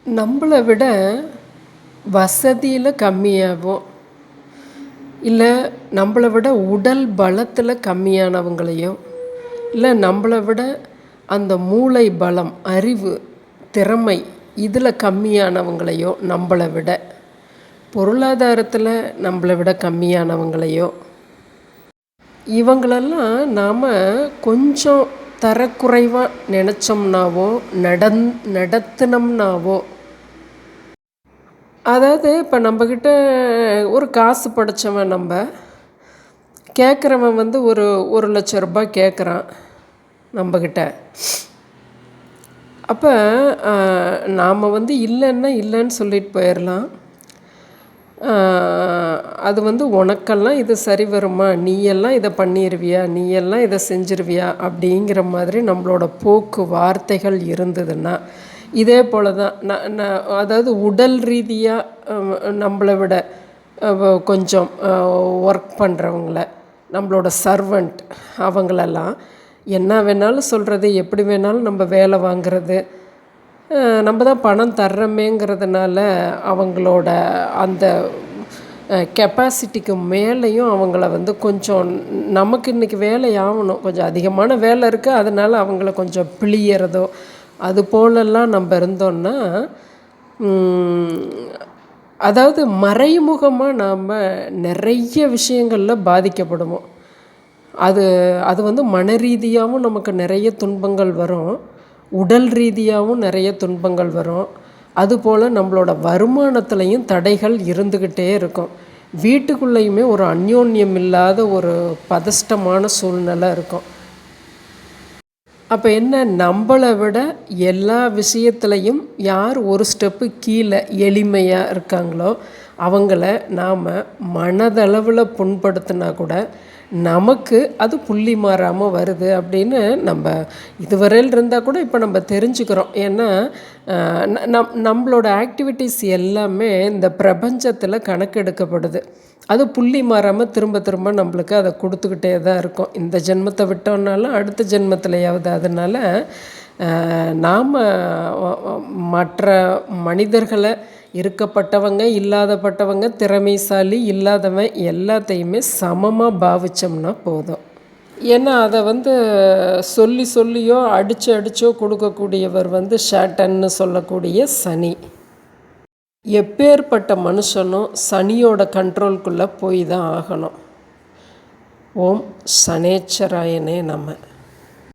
நம்மளை விட வசதியில் கம்மியாகவும் இல்லை நம்மளை விட உடல் பலத்தில் கம்மியானவங்களையும் இல்லை நம்மளை விட அந்த மூளை பலம் அறிவு திறமை இதில் கம்மியானவங்களையோ நம்மளை விட பொருளாதாரத்தில் நம்மளை விட கம்மியானவங்களையோ இவங்களெல்லாம் நாம் கொஞ்சம் தரக்குறைவாக நினச்சோம்னாவோ நடத்தினோம்னாவோ அதாவது இப்போ நம்மக்கிட்ட ஒரு காசு படைச்சவன் நம்ம கேட்குறவன் வந்து ஒரு 1,00,000 கேட்குறான் நம்மக்கிட்ட. அப்போ நாம் வந்து இல்லைன்னா இல்லைன்னு சொல்லிட்டு போயிடலாம். அது வந்து உனக்கெல்லாம் இது சரி வருமா, நீயெல்லாம் இதை பண்ணிடுவியா, நீயெல்லாம் இதை செஞ்சிருவியா அப்படிங்கிற மாதிரி நம்மளோட போக்கு வார்த்தைகள் இருந்ததுன்னா இதே போல் தான் அதாவது உடல் ரீதியாக நம்மளை விட கொஞ்சம் ஒர்க் பண்ணுறவங்கள நம்மளோட சர்வெண்ட் அவங்களெல்லாம் என்ன வேணாலும் சொல்கிறது, எப்படி வேணாலும் நம்ம வேலை வாங்கிறது, நம்ம தான் பணம் தர்றோமேங்கிறதுனால அவங்களோட அந்த கெப்பாசிட்டிக்கு மேலேயும் அவங்கள வந்து கொஞ்சம் நமக்கு இன்றைக்கி வேலை ஆகணும், கொஞ்சம் அதிகமான வேலை இருக்குது, அதனால் அவங்கள கொஞ்சம் பிழியறதோ அது போலெல்லாம் நம்ம இருந்தோன்னா அதாவது மறைமுகமாக நாம் நிறைய விஷயங்களில் பாதிக்கப்படுவோம். அது வந்து மன ரீதியாகவும் நமக்கு நிறைய துன்பங்கள் வரும், உடல் ரீதியாகவும் நிறைய துன்பங்கள் வரும். அதுபோல் நம்மளோட வருமானத்துலேயும் தடைகள் இருந்துக்கிட்டே இருக்கும். வீட்டுக்குள்ளேயுமே ஒரு அந்யோன்யம் இல்லாத ஒரு பதஷ்டமான சூழ்நிலை இருக்கும். அப்போ என்ன, நம்மளை விட எல்லா விஷயத்துலையும் யார் ஒரு ஸ்டெப்பு கீழே எளிமையாக இருக்காங்களோ அவங்கள நாம் மனதளவில் புண்படுத்தினா கூட நமக்கு அது புள்ளி மாறாமல் வருது அப்படின்னு நம்ம இதுவரையில் இருந்தால் கூட இப்போ நம்ம தெரிஞ்சுக்கிறோம். ஏன்னா நம்மளோட ஆக்டிவிட்டீஸ் எல்லாமே இந்த பிரபஞ்சத்தில் கணக்கெடுக்கப்படுது. அது புள்ளி மாறாமல் திரும்ப திரும்ப நம்மளுக்கு அதை கொடுத்துக்கிட்டே தான் இருக்கும். இந்த ஜென்மத்தை விட்டோம்னாலும் அடுத்த ஜென்மத்திலையாவது. அதனால் நாம் மற்ற மனிதர்களை இருக்கப்பட்டவங்க இல்லாதப்பட்டவங்க திறமைசாலி இல்லாதவன் எல்லாத்தையுமே சமமாக பாவித்தோம்னா போதும். ஏன்னா அதை வந்து சொல்லியோ அடிச்சோ கொடுக்கக்கூடியவர் வந்து ஷேட்டன்னு சொல்லக்கூடிய சனி. எப்பேற்பட்ட மனுஷனும் சனியோட கண்ட்ரோல்குள்ளே போய் தான் ஆகணும். ஓம் சனேச்சராயனே நம.